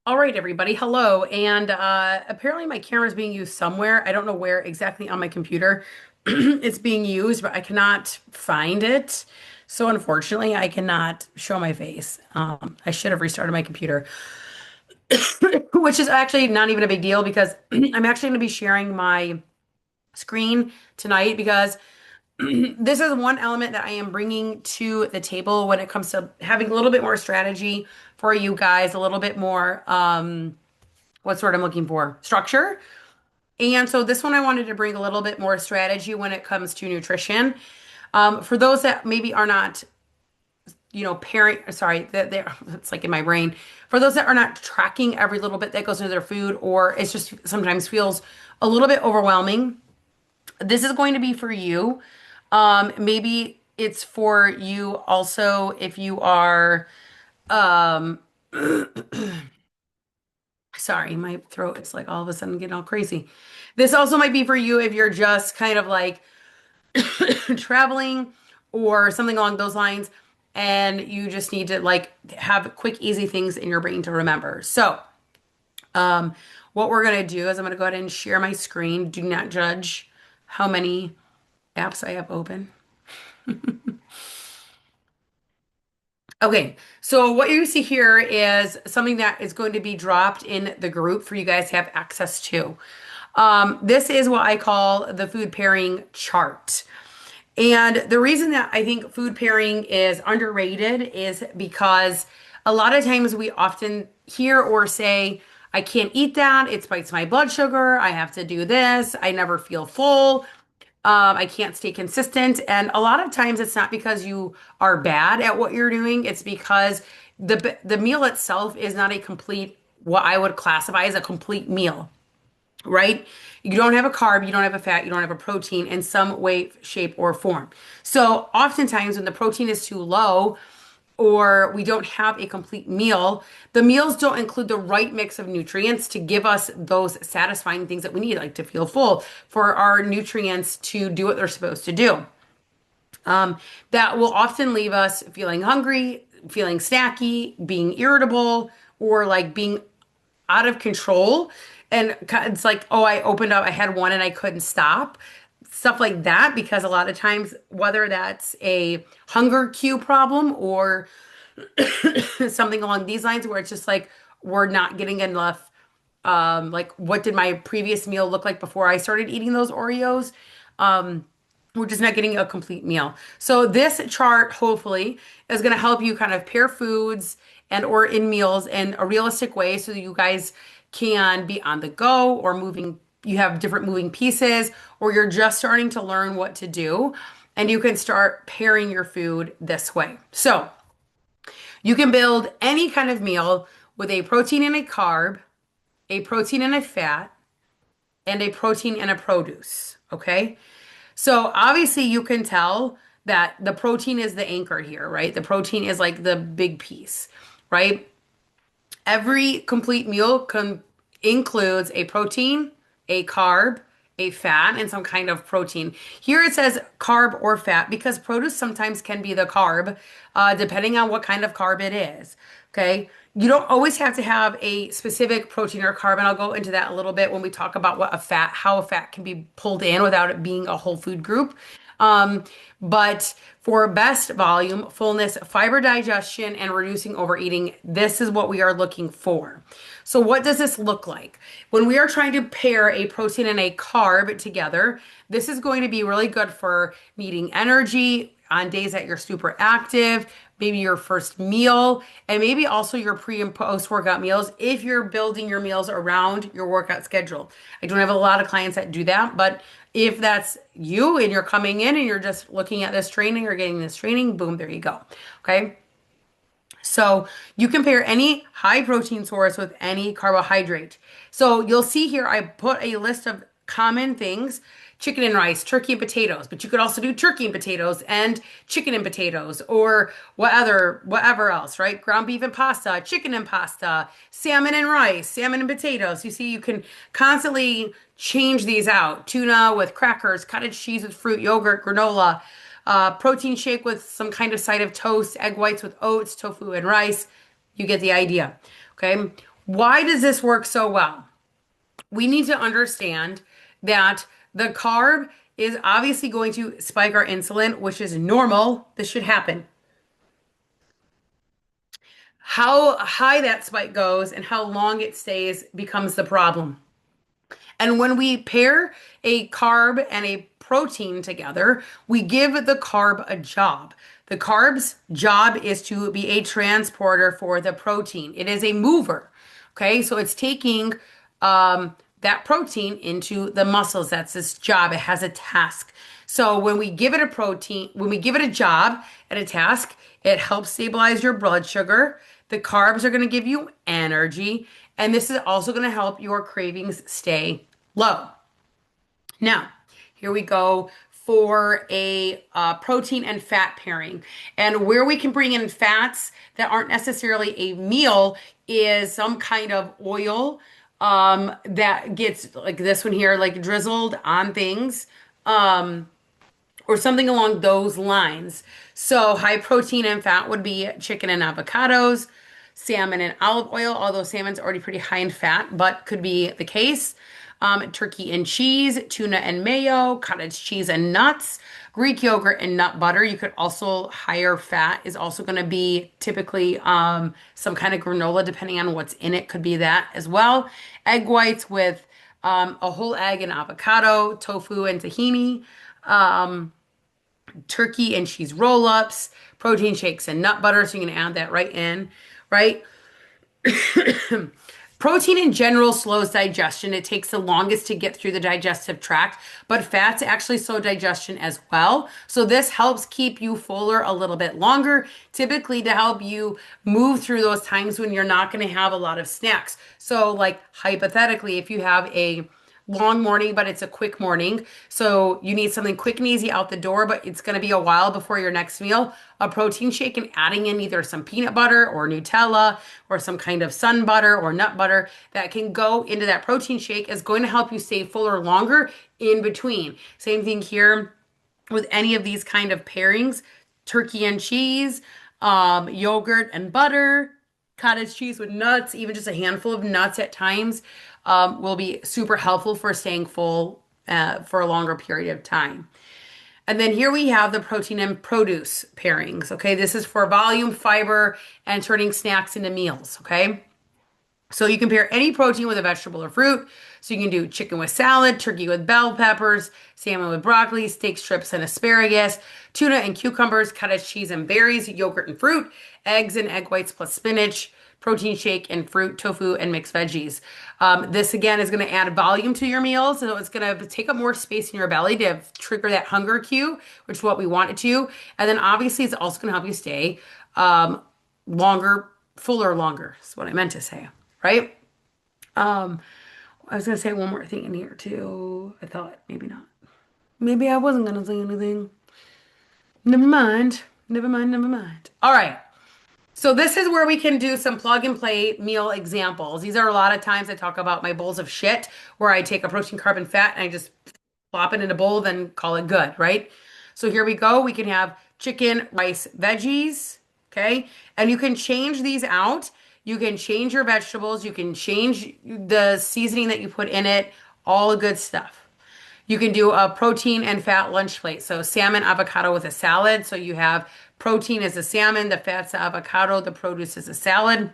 All right, everybody. Hello. And apparently my camera is being used somewhere. I don't know where exactly on my computer it's being used, but I cannot find it. So unfortunately, I cannot show my face. I should have restarted my computer, which is actually not even a big deal because I'm actually going to be sharing my screen tonight because this is one element that I am bringing to the table when it comes to having a little bit more strategy for you guys, a little bit more what's the word I'm looking for? Structure. And so this one I wanted to bring a little bit more strategy when it comes to nutrition. For those that maybe are not, pairing, sorry, that they're, it's like in my brain. For those that are not tracking every little bit that goes into their food, or it's just sometimes feels a little bit overwhelming, this is going to be for you. Maybe it's for you also if you are, um, sorry, my throat is like all of a sudden getting all crazy. This also might be for you if you're just kind of like traveling or something along those lines, and you just need to like have quick, easy things in your brain to remember. So, um, what we're gonna do is I'm gonna go ahead and share my screen. Do not judge how many apps I have open. Okay, so what you see here is something that is going to be dropped in the group for you guys to have access to. This is what I call the food pairing chart. And the reason that I think food pairing is underrated is because a lot of times we often hear or say, I can't eat that. It spikes my blood sugar. I have to do this. I never feel full. I can't stay consistent. And a lot of times it's not because you are bad at what you're doing. It's because the meal itself is not a complete, what I would classify as a complete meal, right? You don't have a carb, you don't have a fat, you don't have a protein in some way, shape, or form. So oftentimes when the protein is too low, or we don't have a complete meal, the meals don't include the right mix of nutrients to give us those satisfying things that we need, like to feel full, for our nutrients to do what they're supposed to do. That will often leave us feeling hungry, feeling snacky, being irritable, or like being out of control. And it's like, oh, I opened up, I had one and I couldn't stop. Stuff like that, because a lot of times, whether that's a hunger cue problem or something along these lines, where it's just like we're not getting enough. Like, what did my previous meal look like before I started eating those Oreos? We're just not getting a complete meal. So this chart hopefully is going to help you kind of pair foods and or in meals in a realistic way so that you guys can be on the go or moving. You have different moving pieces, or you're just starting to learn what to do, and you can start pairing your food this way. So you can build any kind of meal with a protein and a carb, a protein and a fat, and a protein and a produce. Okay. So obviously you can tell that the protein is the anchor here, right? The protein is like the big piece, right? Every complete meal includes a protein, a carb, a fat, and some kind of protein. Here it says carb or fat because produce sometimes can be the carb, depending on what kind of carb it is. Okay. You don't always have to have a specific protein or carb, and I'll go into that a little bit when we talk about how a fat can be pulled in without it being a whole food group. Um, but for best volume, fullness, fiber digestion, and reducing overeating, this is what we are looking for. So what does this look like? When we are trying to pair a protein and a carb together, this is going to be really good for needing energy on days that you're super active, maybe your first meal, and maybe also your pre and post workout meals if you're building your meals around your workout schedule. I don't have a lot of clients that do that, but if that's you and you're coming in and you're just looking at this training or getting this training, boom, there you go. Okay. So you can pair any high protein source with any carbohydrate. So you'll see here, I put a list of common things: chicken and rice, turkey and potatoes, but you could also do turkey and potatoes and chicken and potatoes, or whatever else, right? Ground beef and pasta, chicken and pasta, salmon and rice, salmon and potatoes. You see, you can constantly change these out. Tuna with crackers, cottage cheese with fruit, yogurt, granola, protein shake with some kind of side of toast, egg whites with oats, tofu and rice. You get the idea. Okay. Why does this work so well? We need to understand that the carb is obviously going to spike our insulin, which is normal. This should happen. How high that spike goes and how long it stays becomes the problem. And when we pair a carb and a protein together, we give the carb a job. The carb's job is to be a transporter for the protein. It is a mover. Okay, so it's taking that protein into the muscles. That's its job. It has a task. So when we give it a protein, when we give it a job and a task, it helps stabilize your blood sugar. The carbs are going to give you energy, and this is also going to help your cravings stay low. Now, here we go for a protein and fat pairing. And where we can bring in fats that aren't necessarily a meal is some kind of oil that gets like this one here, like drizzled on things. Or something along those lines. So high protein and fat would be chicken and avocados, salmon and olive oil, although salmon's already pretty high in fat, but could be the case. Turkey and cheese, tuna and mayo, cottage cheese and nuts, Greek yogurt and nut butter. You could also higher fat is also going to be typically some kind of granola, depending on what's in it, could be that as well. Egg whites with a whole egg and avocado, tofu and tahini. Turkey and cheese roll-ups, protein shakes and nut butter. So you can add that right in, right? Protein in general slows digestion. It takes the longest to get through the digestive tract, but fats actually slow digestion as well. So this helps keep you fuller a little bit longer, typically to help you move through those times when you're not going to have a lot of snacks. So like hypothetically, if you have a long morning, but it's a quick morning. So you need something quick and easy out the door, but it's going to be a while before your next meal. A protein shake and adding in either some peanut butter or Nutella or some kind of sun butter or nut butter that can go into that protein shake is going to help you stay fuller longer in between. Same thing here with any of these kind of pairings, turkey and cheese, yogurt and butter, cottage cheese with nuts, even just a handful of nuts at times will be super helpful for staying full for a longer period of time. And then here we have the protein and produce pairings. Okay, this is for volume, fiber, and turning snacks into meals. Okay. So you can pair any protein with a vegetable or fruit. So you can do chicken with salad, turkey with bell peppers, salmon with broccoli, steak strips and asparagus, tuna and cucumbers, cottage cheese and berries, yogurt and fruit, eggs and egg whites plus spinach, protein shake and fruit, tofu and mixed veggies. This again is going to add volume to your meals. So it's going to take up more space in your belly to trigger that hunger cue, which is what we want it to. And then obviously it's also going to help you stay longer, fuller longer. Is what I meant to say, right? I was gonna say one more thing in here too. I thought maybe not. Maybe I wasn't gonna say anything. Never mind. Never mind. Never mind. All right. So this is where we can do some plug and play meal examples. These are a lot of times I talk about my bowls of shit where I take a protein, carb, and fat and I just plop it in a bowl, then call it good, right? So here we go. We can have chicken, rice, veggies, okay? And you can change these out. You can change your vegetables. You can change the seasoning that you put in it, all the good stuff. You can do a protein and fat lunch plate. So salmon, avocado with a salad. So you have protein is the salmon, the fat's the avocado, the produce is a salad,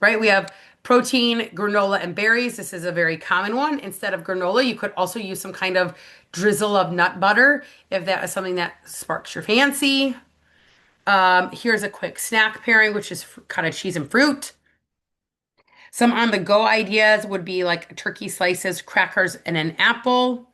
right? We have protein, granola, and berries. This is a very common one. Instead of granola, you could also use some kind of drizzle of nut butter if that is something that sparks your fancy. Here's a quick snack pairing, which is cottage cheese and fruit. Some on the go ideas would be like turkey slices, crackers, and an apple.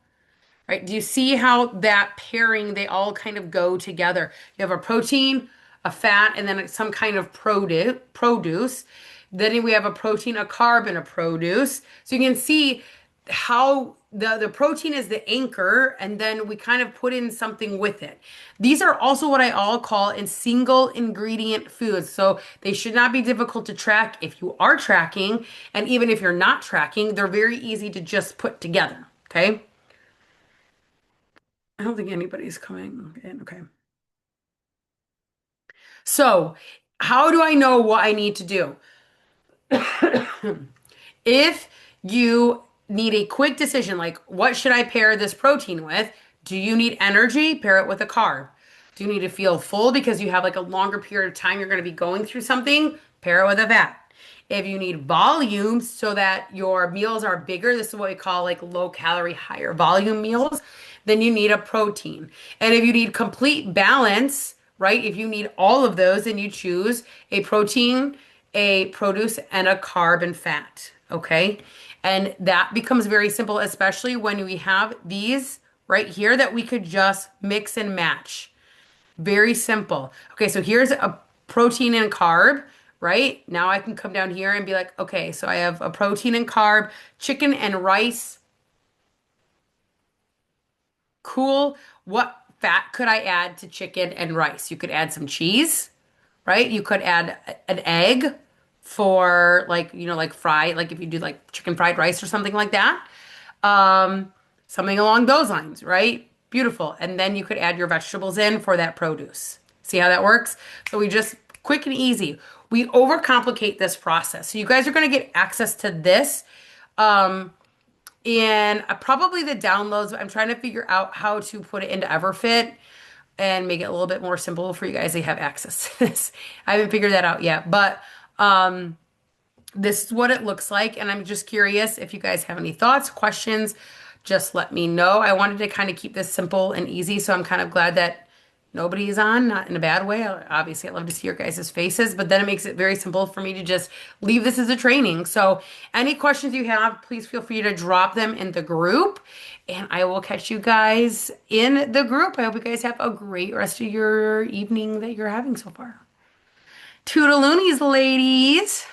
Right? Do you see how that pairing, they all kind of go together? You have a protein, a fat, and then some kind of produce. Then we have a protein, a carb, and a produce. So you can see how the protein is the anchor, and then we kind of put in something with it. These are also what I all call in single ingredient foods. So they should not be difficult to track if you are tracking, and even if you're not tracking, they're very easy to just put together. Okay. I don't think anybody's coming in. Okay. So, how do I know what I need to do? If you need a quick decision, like what should I pair this protein with? Do you need energy? Pair it with a carb. Do you need to feel full because you have like a longer period of time you're going to be going through something? Pair it with a fat. If you need volume so that your meals are bigger, this is what we call like low calorie, higher volume meals, then you need a protein. And if you need complete balance, right? If you need all of those, then you choose a protein, a produce, and a carb and fat. Okay. And that becomes very simple, especially when we have these right here that we could just mix and match. Very simple. Okay, so here's a protein and carb, right? Now I can come down here and be like, okay, so I have a protein and carb, chicken and rice. Cool. What fat could I add to chicken and rice? You could add some cheese, right? You could add an egg for like, like fry, like if you do like chicken fried rice or something like that. Um, Something along those lines, right? Beautiful. And then you could add your vegetables in for that produce. See how that works? So we just quick and easy. We overcomplicate this process. So you guys are going to get access to this. And probably the downloads, I'm trying to figure out how to put it into Everfit and make it a little bit more simple for you guys to have access to this. I haven't figured that out yet, but this is what it looks like. And I'm just curious if you guys have any thoughts, questions, just let me know. I wanted to kind of keep this simple and easy, so I'm kind of glad that nobody's on, not in a bad way. Obviously, I love to see your guys' faces, but then it makes it very simple for me to just leave this as a training. So any questions you have, please feel free to drop them in the group, and I will catch you guys in the group. I hope you guys have a great rest of your evening that you're having so far. Toodaloonies, ladies.